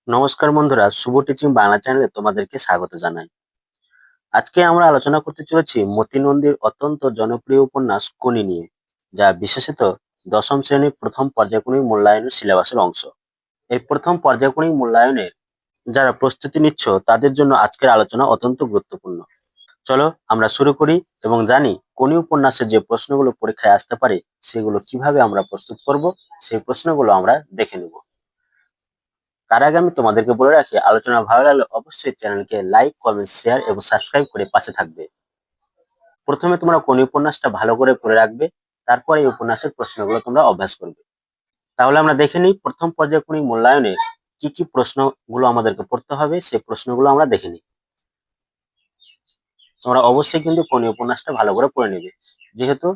নমস্কার বন্ধুরা, শুভ টিচিং বাংলা চ্যানেলে তোমাদেরকে স্বাগত জানাই। আজকে আমরা আলোচনা করতে চলেছি মতি নন্দীর অত্যন্ত জনপ্রিয় উপন্যাস কোনি নিয়ে, যা বিশেষত দশম শ্রেণীর প্রথম পর্যায়ক্রমিক মূল্যায়নের সিলেবাসের অংশ। এই প্রথম পর্যায়ক্রমিক মূল্যায়নের যারা প্রস্তুতি নিচ্ছ তাদের জন্য আজকের আলোচনা অত্যন্ত গুরুত্বপূর্ণ। চলো আমরা শুরু করি এবং জানি কোনি উপন্যাসের যে প্রশ্নগুলো পরীক্ষায় আসতে পারে সেগুলো কিভাবে আমরা প্রস্তুত করব, সেই প্রশ্নগুলো আমরা দেখে নেব। তার আগে আমি তোমাদেরকে বলে রাখি, আলোচনা ভালো লাগলে অবশ্যই চ্যানেলকে লাইক, কমেন্ট, শেয়ার এবং সাবস্ক্রাইব করে পাশে থাকবে। প্রথমে তোমরা কোন উপন্যাসটা ভালো করে পড়ে রাখবে, তারপর এই উপন্যাসের প্রশ্নগুলো তোমরা অভ্যাস করবে। তাহলে আমরা দেখে নিই প্রথম পর্যায়ক্রমিক মূল্যায়নে কি কি প্রশ্নগুলো আমাদেরকে পড়তে হবে, সেই প্রশ্নগুলো আমরা দেখে নিই। তোমরা অবশ্যই কিন্তু কোন উপন্যাসটা ভালো করে পড়ে নেবে, যেহেতু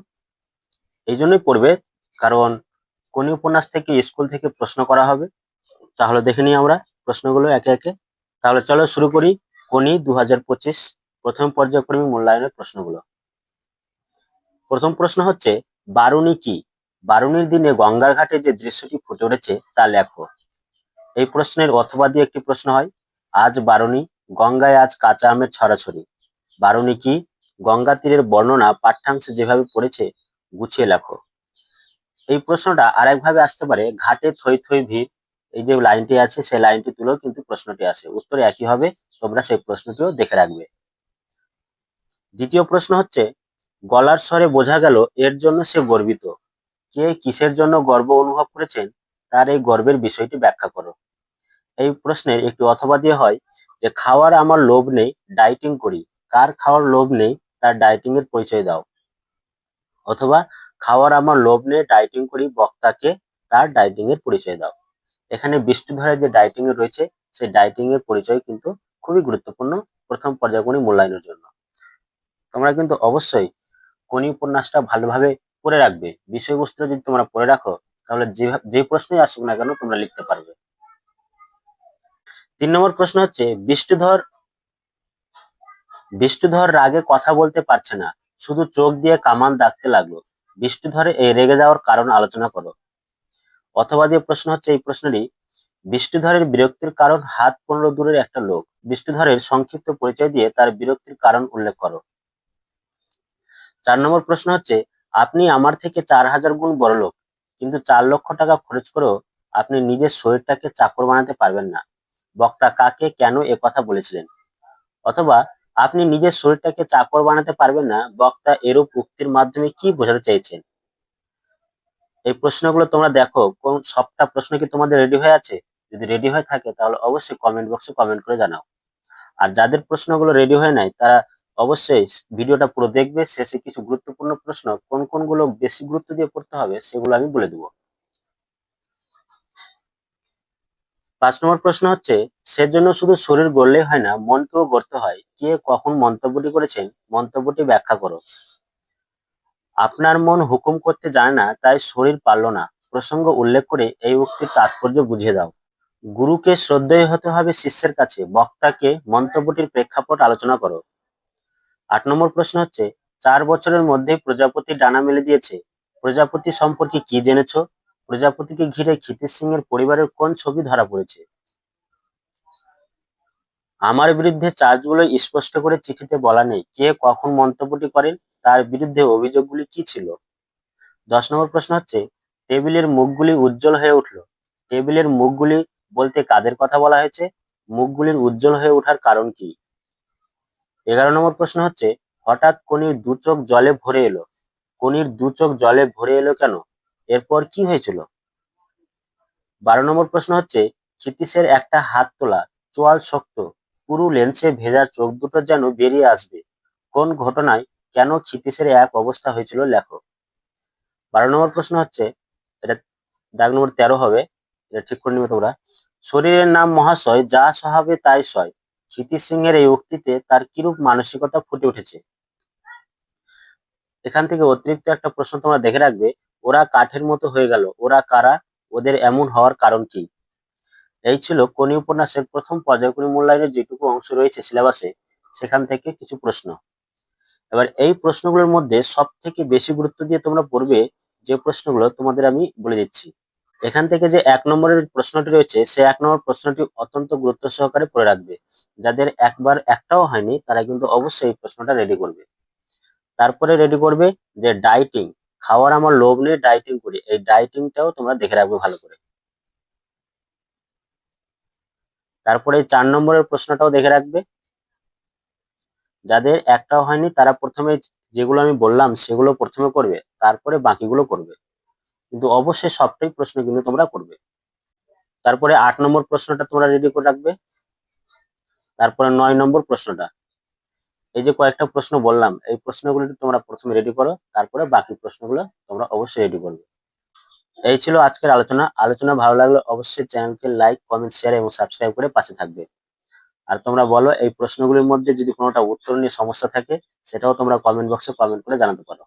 এই জন্যই পড়বে কারণ কোন উপন্যাস থেকে স্কুল থেকে প্রশ্ন করা হবে। তাহলে দেখে নিই আমরা প্রশ্নগুলো একে একে। তাহলে চলো শুরু করি কোনি 2025 প্রথম পর্যায়ক্রমিক মূল্যায়নের প্রশ্নগুলো। প্রথম প্রশ্ন হচ্ছে, বারুণী কি? বারুণীর দিনে গঙ্গার ঘাটে যে দৃশ্যটি ফুটে উঠেছে তা লেখো। এই প্রশ্নের অথবা দিয়ে একটি প্রশ্ন হয়, আজ বারুণী, গঙ্গায় আজ কাঁচা আমের ছড়াছড়ি। বারুণী কি? গঙ্গা তীরের বর্ণনা পাঠ্যাংশে যেভাবে পড়েছে গুছিয়ে লেখো। এই প্রশ্নটা আরেকভাবে আসতে পারে, ঘাটে থই থই ভিড়। এই যে লাইনটি আছে সেই লাইনটি তুলেও কিন্তু প্রশ্নটি আসে, উত্তর একই হবে, তোমরা সেই প্রশ্নটিও দেখে রাখবে। দ্বিতীয় প্রশ্ন হচ্ছে, গলার স্বরে বোঝা গেল এর জন্য সে গর্বিত। কে কিসের জন্য গর্ব অনুভব করেছেন, তার এই গর্বের বিষয়টি ব্যাখ্যা করো। এই প্রশ্নের একটি অথবা দিয়ে হয় যে, খাওয়ার আমার লোভ নেই, ডায়েটিং করি। কার খাওয়ার লোভ নেই, তার ডায়েটিং এর পরিচয় দাও। অথবা খাওয়ার আমার লোভ নেই, ডায়েটিং করি, বক্তাকে তার ডায়েটিং এর পরিচয় দাও। এখানে বৃষ্টিধরের যে ডায়েটিং এ রয়েছে সেই ডায়েটিং এর পরিচয় কিন্তু খুবই গুরুত্বপূর্ণ প্রথম পর্যায়ক্রমিক মূল্যায়নের জন্য। তোমরা কিন্তু অবশ্যই কোনি উপন্যাসটা ভালোভাবে পড়ে রাখবে। বিষয়বস্তুটা যদি তোমরা পড়ে রাখো তাহলে যে প্রশ্নই আসুক না কেন তোমরা লিখতে পারবে। 3 নম্বর প্রশ্ন হচ্ছে, বৃষ্টিধর রাগে কথা বলতে পারছে না, শুধু চোখ দিয়ে কামান দাগতে লাগলো। বৃষ্টিধরে এই রেগে যাওয়ার কারণ আলোচনা করো। অথবা দিয়ে প্রশ্ন হচ্ছে এই প্রশ্নেরই, বৃষ্টিধরের বিরক্তির কারণ হাত 15 দূরের একটা লোক। বৃষ্টিধরের সংক্ষিপ্ত পরিচয় দিয়ে তার বিরক্তির কারণ উল্লেখ করো। 4 নম্বর প্রশ্ন হচ্ছে, আপনি আমার থেকে 4000 গুণ বড়লোক, কিন্তু 4 লক্ষ টাকা খরচ করেও আপনি নিজের শরীরটাকে চাকর বানাতে পারবেন না। বক্তা কাকে কেন এ কথা বলেছিলেন? অথবা আপনি নিজের শরীরটাকে চাকর বানাতে পারবেন না, বক্তা এরূপ উক্তির মাধ্যমে কি বোঝাতে চাইছেন? এই প্রশ্নগুলো তোমরা দেখো, কোন সবটা প্রশ্ন কি তোমাদের রেডি হয়ে আছে? যদি রেডি হয়ে থাকে তাহলে অবশ্যই কমেন্ট বক্সে কমেন্ট করে জানাও। আর যাদের প্রশ্নগুলো রেডি হয়ে নাই তারা অবশ্যই ভিডিওটা পুরো দেখবে। শেষে কিছু গুরুত্বপূর্ণ প্রশ্ন কোন কোনগুলো বেশি গুরুত্ব দিয়ে পড়তে হবে সেগুলো আমি বলে দেবো। 5 নম্বর প্রশ্ন হচ্ছে, সেজন্য শুধু শরীর গড়লেই হয় না, মনকেও গড়তে হয়। কে কখন মন্তব্যটি করেছেন, মন্তব্যটি ব্যাখ্যা করো। আপনার মন হুকুম করতে জানে না, তাই শরীর পারল না। প্রসঙ্গ উল্লেখ করে এই উক্তির তাৎপর্য বুঝিয়ে দাও। গুরুকে শ্রদ্ধেয় হতে হবে শিষ্যের কাছে, বক্তাকে মন্তব্যটির প্রেক্ষাপট আলোচনা করো। 8 নম্বর প্রশ্ন হচ্ছে, 4 বছরের মধ্যেই প্রজাপতি ডানা মেলে দিয়েছে। প্রজাপতি সম্পর্কে কি জেনেছো? প্রজাপতিকে ঘিরে ক্ষিতিশ সিং এর পরিবারের কোন ছবি ধরা পড়েছে? আমার বিরুদ্ধে চার্জগুলো স্পষ্ট করে চিঠিতে বলা নেই। কে কখন মন্তব্যটি করেন, তার বিরুদ্ধে অভিযোগগুলি কি ছিল? 10 নম্বর প্রশ্ন হচ্ছে, টেবিলের মুখগুলি উজ্জ্বল হয়ে উঠল। টেবিলের মুখগুলি বলতে কাদের কথা বলা হয়েছে? মুখগুলির উজ্জ্বল হয়ে ওঠার কারণ কি? 11 নম্বর প্রশ্ন হচ্ছে, হঠাৎ কনির দু চোখ জলে ভরে এলো। কনির দু চোখ জলে ভরে এলো কেন? এরপর কি হয়েছিল? 12 নম্বর প্রশ্ন হচ্ছে, ক্ষিতীশের একটা হাত তোলা, চোয়াল শক্ত, পুরু লেন্সে ভেজা চোখ দুটো যেন বেরিয়ে আসবে। কোন ঘটনায় কেন ক্ষিতীশের এক অবস্থা হয়েছিল লেখো। 12 নম্বর প্রশ্ন হচ্ছে, এটা দাগ নম্বর 13 হবে, এটা ঠিক করে নিবে তোমরা। শরীরের নাম মহাশয়, যা সহাবে তাই সয়। ক্ষিতীশ সিংহের এই উক্তিতে তার কিরূপ মানসিকতা ফুটে উঠেছে? এখান থেকে অতিরিক্ত একটা প্রশ্ন তোমরা দেখে রাখবে, ওরা কাঠের মতো হয়ে গেল, ওরা কারা, ওদের এমন হওয়ার কারণ কি? এই ছিল কোনি উপন্যাসের প্রথম পর্যায়ক্রমিক মূল্যায়নের যেটুকু অংশ রয়েছে সিলেবাসে, সেখান থেকে কিছু প্রশ্ন। এবার এই প্রশ্নগুলোর মধ্যে সব থেকে বেশি গুরুত্ব দিয়ে তোমরা পড়বে যে প্রশ্নগুলো তোমাদের আমি বলে দিচ্ছি। এখান থেকে যে 1 নম্বরের প্রশ্নটি রয়েছে, সে 1 নম্বর প্রশ্নটি অত্যন্ত গুরুত্ব সহকারে পড়ে রাখবে। যাদের একবার একটাও হয়নি তারা কিন্তু অবশ্যই এই প্রশ্নটা রেডি করবে। তারপরে রেডি করবে যে ডায়েটিং, খাওয়ার আমার লোভ নেই, ডায়েটিং করি, এই ডায়েটিংটাও তোমরা দেখে রাখবে ভালো করে। তারপরে 4 নম্বরের প্রশ্নটাও দেখে রাখবে। যাদের একটাও হয়নি তারা প্রথমে যেগুলো আমি বললাম সেগুলো প্রথমে করবে, তারপরে বাকিগুলো করবে, কিন্তু অবশ্যই সবটাই প্রশ্ন কিন্তু তোমরা করবে। তারপরে 8 নম্বর প্রশ্নটা তোমরা রেডি করে রাখবে। তারপরে 9 নম্বর প্রশ্নটা, এই যে কয়েকটা প্রশ্ন বললাম এই প্রশ্নগুলো তোমরা প্রথমে রেডি করো, তারপরে বাকি প্রশ্নগুলো তোমরা অবশ্যই রেডি করবে। এই ছিল আজকের আলোচনা। আলোচনা ভালো লাগলে অবশ্যই চ্যানেলকে লাইক, কমেন্ট, শেয়ার এবং সাবস্ক্রাইব করে পাশে থাকবে। আর তোমরা বলো এই প্রশ্নগুলির মধ্যে যদি কোনোটা উত্তর নিয়ে সমস্যা থাকে সেটাও তোমরা কমেন্ট বক্সে কমেন্ট করে জানাতে পারো।